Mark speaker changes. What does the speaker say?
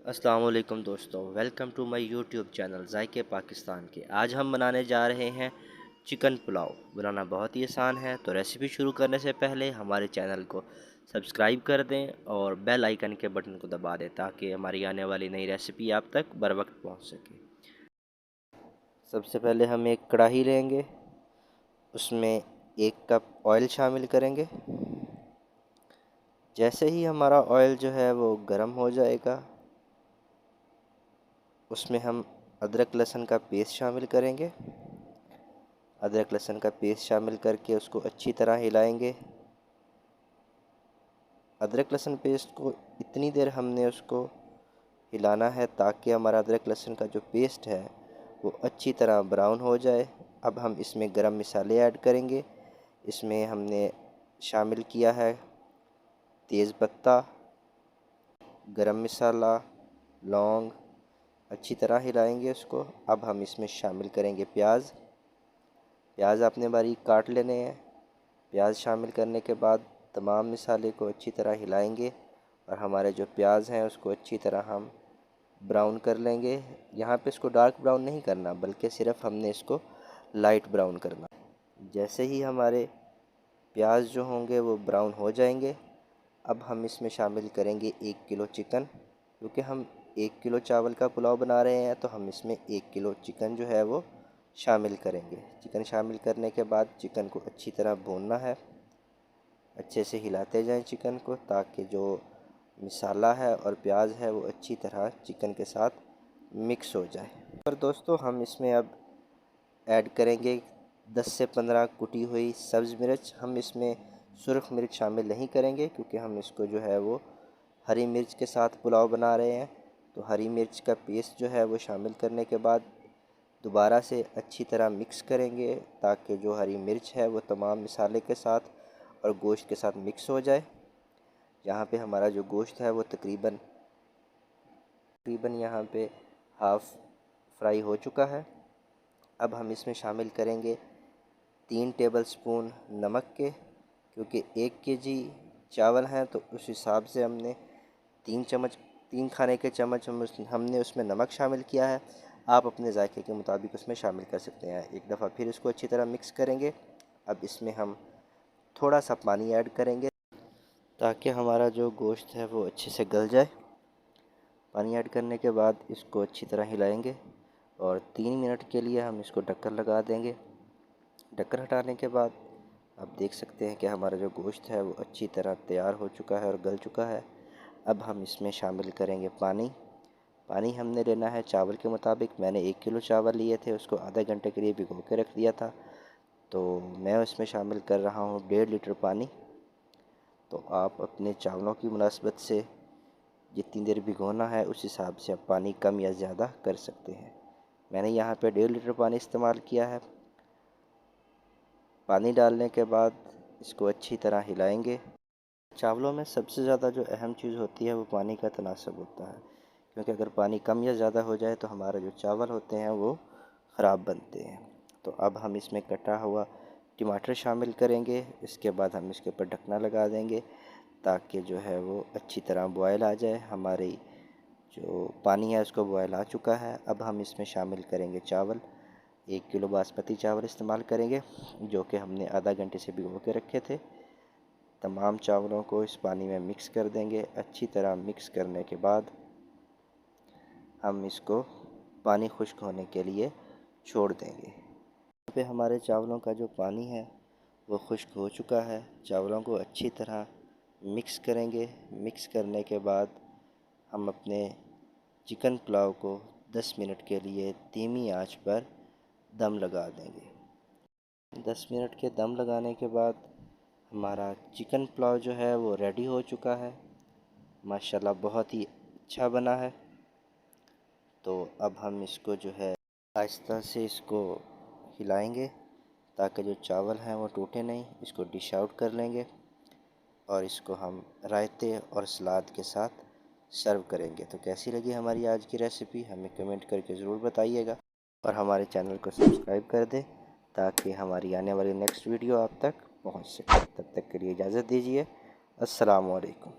Speaker 1: अस्सलाम वालेकुम दोस्तों, welcome to my YouTube channel जायके पाकिस्तान के। आज हम बनाने जा रहे हैं चिकन पुलाव। बनाना बहुत ही आसान है, तो रेसिपी शुरू करने से पहले हमारे चैनल को सब्सक्राइब कर दें और बेल आइकन के बटन को दबा दें ताकि हमारी आने वाली नई रेसिपी आप तक बर वक्त पहुँच सके। सबसे पहले हम एक कढ़ाई लेंगे, उसमें 1 कप ऑयल शामिल करेंगे। जैसे ही हमारा ऑयल जो है वो गर्म हो जाएगा, उसमें हम अदरक लहसुन का पेस्ट शामिल करेंगे। अदरक लहसुन का पेस्ट शामिल करके उसको अच्छी तरह हिलाएंगे। अदरक लहसुन पेस्ट को इतनी देर हमने उसको हिलाना है ताकि हमारा अदरक लहसुन का जो पेस्ट है वो अच्छी तरह ब्राउन हो जाए। अब हम इसमें गरम मसाले ऐड करेंगे। इसमें हमने शामिल किया है तेज़ पत्ता, गरम मसाला, लौंग। अच्छी तरह हिलाएंगे उसको। अब हम इसमें शामिल करेंगे प्याज आपने बारीक काट लेने हैं। प्याज शामिल करने के बाद तमाम मसाले को अच्छी तरह हिलाएंगे और हमारे जो प्याज हैं उसको अच्छी तरह हम ब्राउन कर लेंगे। यहाँ पे इसको डार्क ब्राउन नहीं करना, बल्कि सिर्फ हमने इसको लाइट ब्राउन करना। जैसे ही हमारे प्याज जो होंगे वो ब्राउन हो जाएंगे, अब हम इसमें शामिल करेंगे 1 किलो चिकन। क्योंकि हम 1 किलो चावल का पुलाव बना रहे हैं तो हम इसमें 1 किलो चिकन जो है वो शामिल करेंगे। चिकन शामिल करने के बाद चिकन को अच्छी तरह भूनना है। अच्छे से हिलाते जाएं चिकन को ताकि जो मसाला है और प्याज है वो अच्छी तरह चिकन के साथ मिक्स हो जाए। और दोस्तों हम इसमें अब ऐड करेंगे 10 से 15 कुटी हुई सब्ज़ मिर्च। हम इसमें सुरख मिर्च शामिल नहीं करेंगे क्योंकि हम इसको जो है वो हरी मिर्च के साथ पुलाव बना रहे हैं। तो हरी मिर्च का पेस्ट जो है वो शामिल करने के बाद दोबारा से अच्छी तरह मिक्स करेंगे ताकि जो हरी मिर्च है वो तमाम मसाले के साथ और गोश्त के साथ मिक्स हो जाए। यहाँ पे हमारा जो गोश्त है वो तकरीबन यहाँ पे हाफ़ फ्राई हो चुका है। अब हम इसमें शामिल करेंगे 3 टेबलस्पून नमक के। क्योंकि 1 kg चावल हैं तो उस हिसाब से हमने 3 खाने के चम्मच हमने उसमें नमक शामिल किया है। आप अपने जायके के मुताबिक उसमें शामिल कर सकते हैं। एक दफ़ा फिर इसको अच्छी तरह मिक्स करेंगे। अब इसमें हम थोड़ा सा पानी ऐड करेंगे ताकि हमारा जो गोश्त है वो अच्छे से गल जाए। पानी ऐड करने के बाद इसको अच्छी तरह हिलाएंगे और 3 मिनट के लिए हम इसको ढक्कन लगा देंगे। ढक्कन हटाने के बाद आप देख सकते हैं कि हमारा जो गोश्त है वो अच्छी तरह तैयार हो चुका है और गल चुका है। अब हम इसमें शामिल करेंगे पानी हमने लेना है चावल के मुताबिक। मैंने 1 किलो चावल लिए थे, उसको आधे घंटे के लिए भिगो के रख दिया था, तो मैं इसमें शामिल कर रहा हूँ 1.5 लीटर पानी। तो आप अपने चावलों की मुनासबत से जितनी देर भिगोना है उस हिसाब से आप पानी कम या ज़्यादा कर सकते हैं। मैंने यहाँ पे 1.5 लीटर पानी इस्तेमाल किया है। पानी डालने के बाद इसको अच्छी तरह हिलाएंगे। चावलों में सबसे ज़्यादा जो अहम चीज़ होती है वो पानी का तनासब होता है। क्योंकि अगर पानी कम या ज़्यादा हो जाए तो हमारे जो चावल होते हैं वो ख़राब बनते हैं। तो अब हम इसमें कटा हुआ टमाटर शामिल करेंगे। इसके बाद हम इसके ऊपर ढकना लगा देंगे ताकि जो है वो अच्छी तरह बॉयल आ जाए। हमारी जो पानी है उसको बॉयल आ चुका है। अब हम इसमें शामिल करेंगे चावल। 1 किलो बासमती चावल इस्तेमाल करेंगे जो कि हमने आधा घंटे से भिगो के रखे थे। तमाम चावलों को इस पानी में मिक्स कर देंगे। अच्छी तरह मिक्स करने के बाद हम इसको पानी खुश्क होने के लिए छोड़ देंगे। यहाँ पे हमारे चावलों का जो पानी है वो खुश्क हो चुका है। चावलों को अच्छी तरह मिक्स करेंगे। मिक्स करने के बाद हम अपने चिकन पुलाव को 10 मिनट के लिए धीमी आंच पर दम लगा देंगे। 10 मिनट के दम लगाने के बाद हमारा चिकन पुलाव जो है वो रेडी हो चुका है। माशाल्लाह बहुत ही अच्छा बना है। तो अब हम इसको जो है आहिस्ता से इसको हिलाएंगे ताकि जो चावल हैं वो टूटे नहीं। इसको डिश आउट कर लेंगे और इसको हम रायते और सलाद के साथ सर्व करेंगे। तो कैसी लगी हमारी आज की रेसिपी हमें कमेंट करके ज़रूर बताइएगा और हमारे चैनल को सब्सक्राइब कर दें ताकि हमारी आने वाली नेक्स्ट वीडियो आप तक पहुंच सके। तब तक के लिए इजाज़त दीजिए। अस्सलाम वालेकुम।